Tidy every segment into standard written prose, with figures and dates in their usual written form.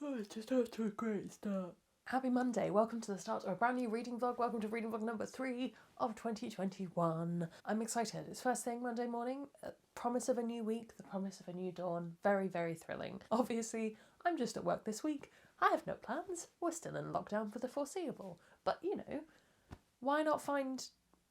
Oh, it's just off to a great start. Happy Monday, welcome to the start of a brand new reading vlog. Welcome to reading vlog number 3 of 2021. I'm excited. It's first thing Monday morning, promise of a new week, the promise of a new dawn. Very, very thrilling. Obviously, I'm just at work this week. I have no plans. We're still in lockdown for the foreseeable. But, you know, why not find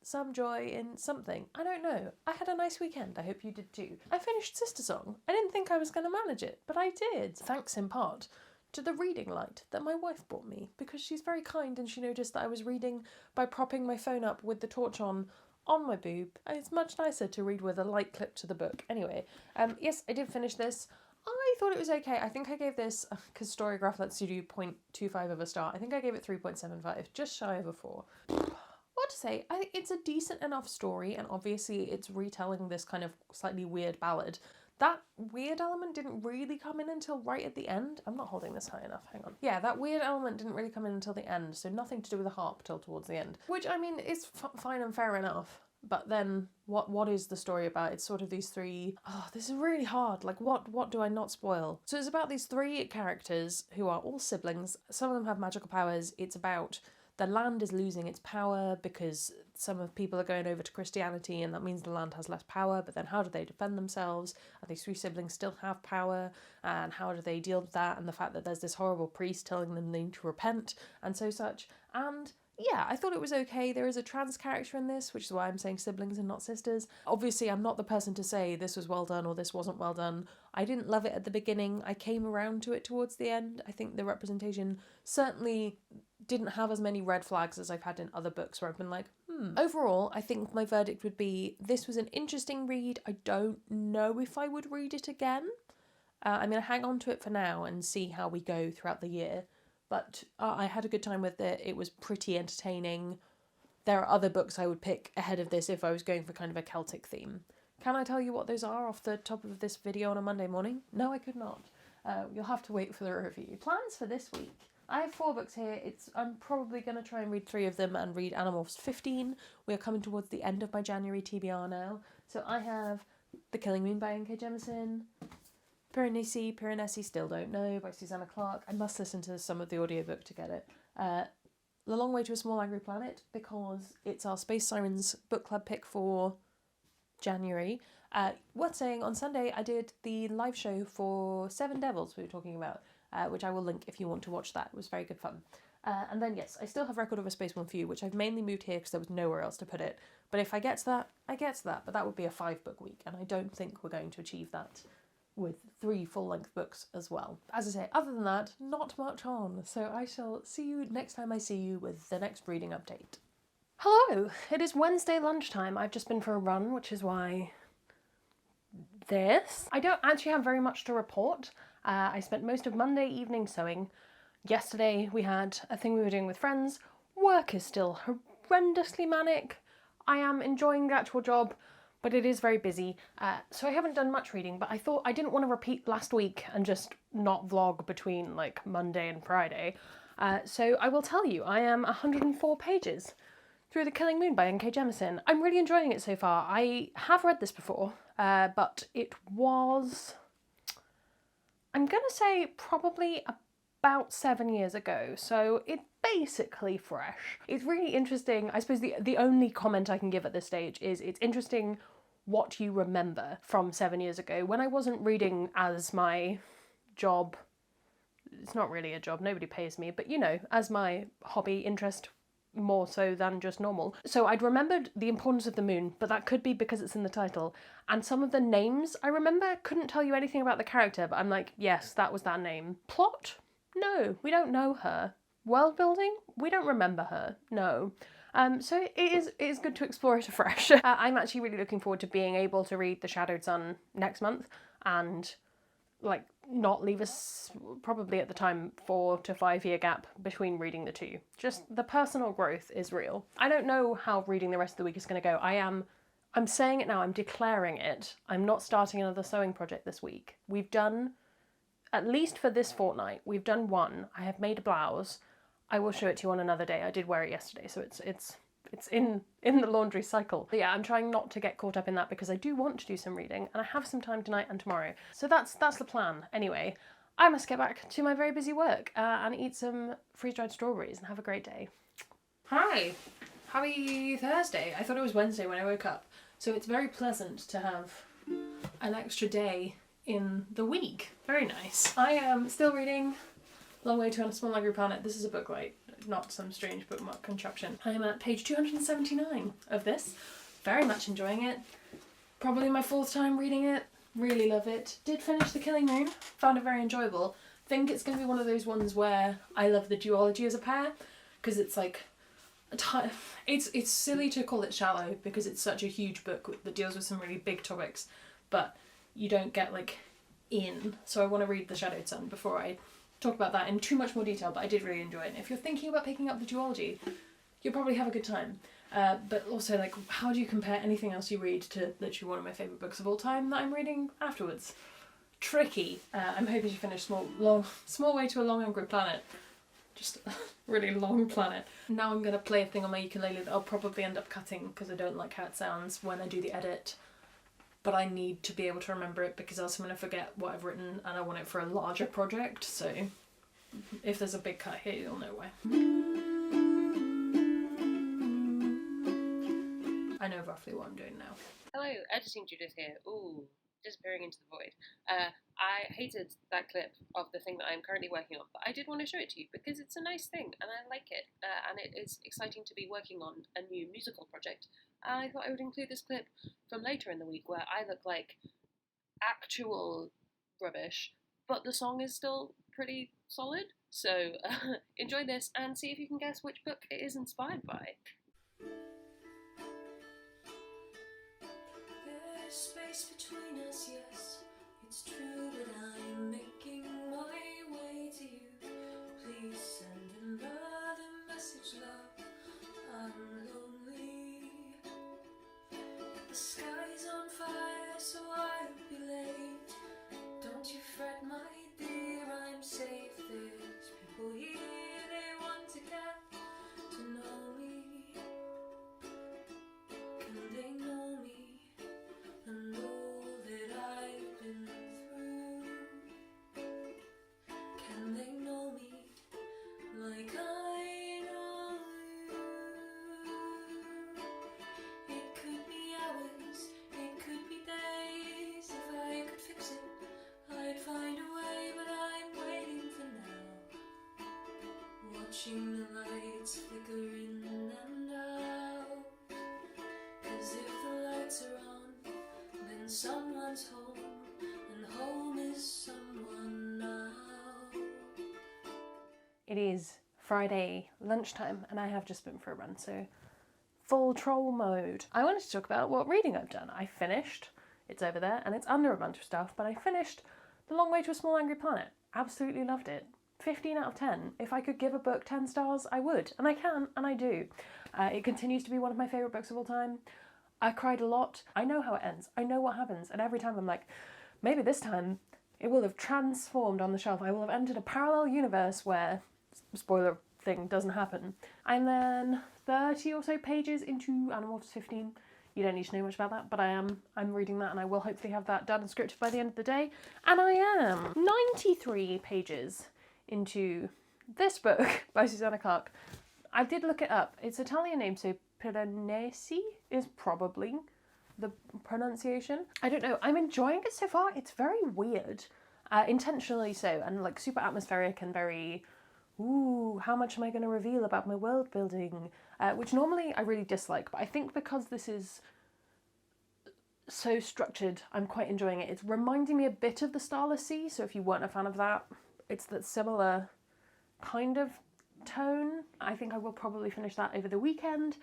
some joy in something? I don't know. I had a nice weekend. I hope you did too. I finished Sister Song. I didn't think I was going to manage it, but I did. Thanks in part to the reading light that my wife bought me, because she's very kind and she noticed that I was reading by propping my phone up with the torch on my boob, and it's much nicer to read with a light clip to the book. Anyway, yes, I did finish this. I thought it was okay. I think I gave this, because Storygraph lets you do 0.25 of a star, I think I gave it 3.75, just shy of a 4. What to say, I think it's a decent enough story, and obviously it's retelling this kind of slightly weird ballad. That weird element didn't really come in until right at the end. I'm not holding this high enough, hang on. Yeah, that weird element didn't really come in until the end, so nothing to do with the harp till towards the end. Which, I mean, is fine and fair enough. But then, what is the story about? It's sort of these three... Oh, this is really hard. Like, what do I not spoil? So it's about these three characters who are all siblings. Some of them have magical powers. It's about the land is losing its power because some of people are going over to Christianity, and that means the land has less power, but then how do they defend themselves? And these three siblings still have power, and how do they deal with that? And the fact that there's this horrible priest telling them they need to repent, and so such. And yeah, I thought it was okay. There is a trans character in this, which is why I'm saying siblings and not sisters. Obviously, I'm not the person to say this was well done or this wasn't well done. I didn't love it at the beginning. I came around to it towards the end. I think the representation certainly didn't have as many red flags as I've had in other books where I've been like, Overall, I think my verdict would be this was an interesting read. I don't know if I would read it again. I'm going to hang on to it for now and see how we go throughout the year. But I had a good time with it. It was pretty entertaining. There are other books I would pick ahead of this if I was going for kind of a Celtic theme. Can I tell you what those are off the top of this video on a Monday morning? No, I could not. You'll have to wait for the review. Plans for this week. I have 4 books here. I'm probably going to try and read 3 of them and read Animorphs 15. We are coming towards the end of my January TBR now. So I have The Killing Moon by N.K. Jemisin, Piranesi, Still Don't Know by Susanna Clarke. I must listen to some of the audiobook to get it. The Long Way to a Small Angry Planet, because it's our Space Sirens book club pick for January. Worth saying, on Sunday I did the live show for Seven Devils we were talking about, which I will link if you want to watch that. It was very good fun. And then, yes, I still have Record of a Space One for You, which I've mainly moved here because there was nowhere else to put it. But if I get to that, I get to that. But that would be a 5-book week, and I don't think we're going to achieve that with 3 full-length books as well. As I say, other than that, not much on. So I shall see you next time I see you with the next reading update. Hello! It is Wednesday lunchtime. I've just been for a run, which is why this. I don't actually have very much to report. I spent most of Monday evening sewing. Yesterday we had a thing we were doing with friends. Work is still horrendously manic. I am enjoying the actual job, but it is very busy. So I haven't done much reading, but I thought I didn't want to repeat last week and just not vlog between like Monday and Friday. So I will tell you, I am 104 pages through The Killing Moon by N.K. Jemisin. I'm really enjoying it so far. I have read this before, but it was, I'm going to say, probably about 7 years ago, so it's basically fresh. It's really interesting. I suppose the only comment I can give at this stage is it's interesting what you remember from 7 years ago, when I wasn't reading as my job. It's not really a job, nobody pays me, but you know, as my hobby, interest, more so than just normal. So I'd remembered the importance of the moon, but that could be because it's in the title. And some of the names I remember, couldn't tell you anything about the character, but I'm like, yes, that was that name. Plot? No, we don't know her. World building? We don't remember her. No. So it is good to explore it afresh. I'm actually really looking forward to being able to read The Shadowed Sun next month and like not leave us probably at the time 4 to 5 year gap between reading the two. Just the personal growth is real. I don't know how reading the rest of the week is going to go. I'm saying it now, I'm declaring it. I'm not starting another sewing project this week. We've done, at least for this fortnight, we've done 1. I have made a blouse. I will show it to you on another day. I did wear it yesterday, so it's in the laundry cycle. But yeah, I'm trying not to get caught up in that because I do want to do some reading, and I have some time tonight and tomorrow. So that's the plan. Anyway, I must get back to my very busy work and eat some freeze-dried strawberries and have a great day. Hi, happy Thursday. I thought it was Wednesday when I woke up, so it's very pleasant to have an extra day in the week. Very nice. I am still reading Long Way to a Small Angry Planet. This is a book like not some strange bookmark contraption. I am at page 279 of this. Very much enjoying it. Probably my fourth time reading it. Really love it. Did finish The Killing Moon. Found it very enjoyable. Think it's going to be one of those ones where I love the duology as a pair, because it's like it's silly to call it shallow because it's such a huge book that deals with some really big topics, but you don't get like in. So I want to read The Shadowed Sun before I talk about that in too much more detail, but I did really enjoy it. If you're thinking about picking up the duology, you'll probably have a good time. But also, like, how do you compare anything else you read to literally one of my favourite books of all time that I'm reading afterwards? Tricky. I'm hoping to finish Small Way to a Long Angry Planet. Just a really long planet. Now I'm going to play a thing on my ukulele that I'll probably end up cutting because I don't like how it sounds when I do the edit. But I need to be able to remember it because else I'm going to forget what I've written and I want it for a larger project. So if there's a big cut here, you'll know why. I know roughly what I'm doing now. Hello, editing Judith here. Ooh, disappearing into the void. I hated that clip of the thing that I'm currently working on, but I did want to show it to you because it's a nice thing and I like it. And it is exciting to be working on a new musical project. And I thought I would include this clip from later in the week where I look like actual rubbish, but the song is still pretty solid. So enjoy this and see if you can guess which book it is inspired by. Space between us, yes, it's true, but I'm making my way to you. Please send another message, love, I'm lonely. The sky's on fire, so I'll be late. Don't you fret, my dear, I'm safe. There's people here, they want to get to know me. Can they know me? And all that I've been through, can they know me like I know you? It could be hours, it could be days. If I could fix it, I'd find a way, but I'm waiting for now, watching the lights flicker in and out. 'Cause if the lights are on, then someone's home, and home is someone now. It is Friday lunchtime and I have just been for a run, so full troll mode. I wanted to talk about what reading I've done. I finished, it's over there and it's under a bunch of stuff, but I finished The Long Way to a Small Angry Planet. Absolutely loved it. 15 out of 10. If I could give a book 10 stars, I would. And I can, and I do. It continues to be one of my favourite books of all time. I cried a lot. I know how it ends. I know what happens. And every time I'm like, maybe this time it will have transformed on the shelf. I will have entered a parallel universe where, spoiler thing, doesn't happen. I'm then 30 or so pages into Animorphs 15. You don't need to know much about that, but I'm reading that and I will hopefully have that done and scripted by the end of the day. And I am 93 pages into this book by Susanna Clarke. I did look it up. It's Italian name, so Piranesi is probably the pronunciation. I don't know. I'm enjoying it so far. It's very weird. Intentionally so, and like super atmospheric and very, ooh, how much am I going to reveal about my world building? Which normally I really dislike, but I think because this is so structured, I'm quite enjoying it. It's reminding me a bit of The Starless Sea, so if you weren't a fan of that, it's that similar kind of tone. I think I will probably finish that over the weekend,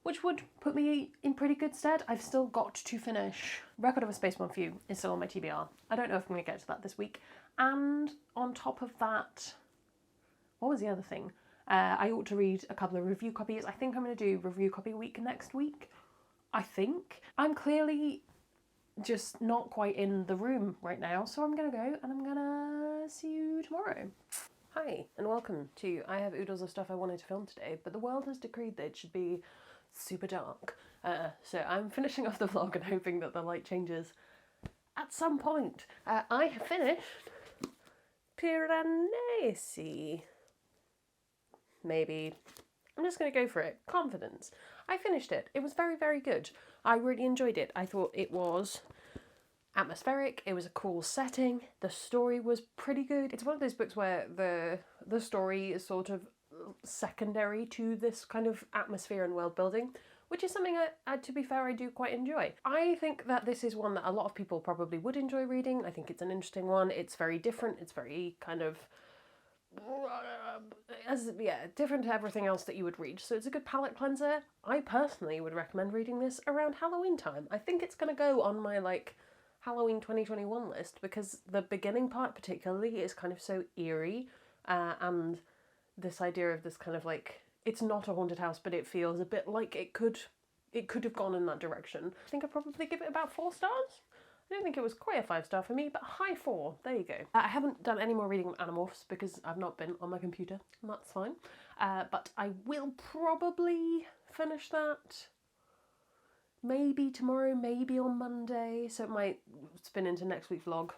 which would put me in pretty good stead. I've still got to finish Record of a Space Month View. Is still on my TBR. I don't know if I'm going to get to that this week. And on top of that, what was the other thing? I ought to read a couple of review copies. I think I'm going to do review copy week next week. I think. I'm clearly just not quite in the room right now, so I'm going to go and I'm going to see you tomorrow. Hi, and welcome to I have oodles of stuff I wanted to film today, but the world has decreed that it should be super dark. So I'm finishing off the vlog and hoping that the light changes at some point. I have finished Piranesi. Maybe. I'm just going to go for it. Confidence. I finished it. It was very, very good. I really enjoyed it. I thought it was atmospheric. It was a cool setting. The story was pretty good. It's one of those books where the story is sort of secondary to this kind of atmosphere and world building, which is something to be fair, I do quite enjoy. I think that this is one that a lot of people probably would enjoy reading. I think it's an interesting one. It's very different. It's very kind of different to everything else that you would read. So it's a good palate cleanser. I personally would recommend reading this around Halloween time. I think it's going to go on my Halloween 2021 list because the beginning part particularly is kind of so eerie, and this idea of this kind of it's not a haunted house, but it feels a bit like it could have gone in that direction. I think I'd probably give it about 4 stars. I don't think it was quite a 5-star for me, but high 4. There you go. I haven't done any more reading of Animorphs because I've not been on my computer, and that's fine. But I will probably finish that maybe tomorrow, maybe on Monday, so it might spin into next week's vlog.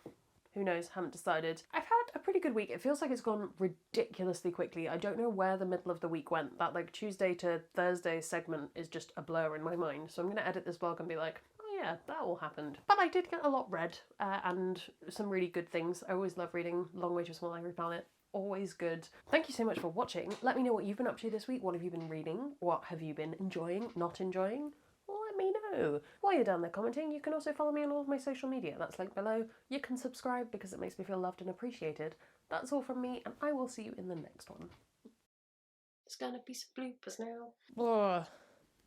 Who knows? Haven't decided. I've had a pretty good week. It feels like it's gone ridiculously quickly. I don't know where the middle of the week went. That Tuesday to Thursday segment is just a blur in my mind. So I'm going to edit this vlog and be like, oh yeah, that all happened. But I did get a lot read and some really good things. I always love reading Long Way to a Small Angry Planet. Always good. Thank you so much for watching. Let me know what you've been up to this week. What have you been reading? What have you been enjoying, not enjoying? Let me know. While you're down there commenting, you can also follow me on all of my social media. That's linked below. You can subscribe because it makes me feel loved and appreciated. That's all from me, and I will see you in the next one. There's gonna be some bloopers now. Ugh.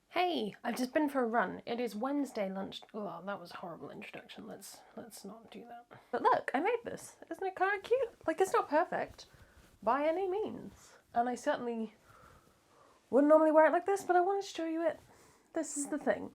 Hey, I've just been for a run. It is Wednesday lunch. Oh, that was a horrible introduction. Let's not do that. But look, I made this. Isn't it kind of cute? It's not perfect by any means, and I certainly wouldn't normally wear it like this, but I wanted to show you it. This is the thing.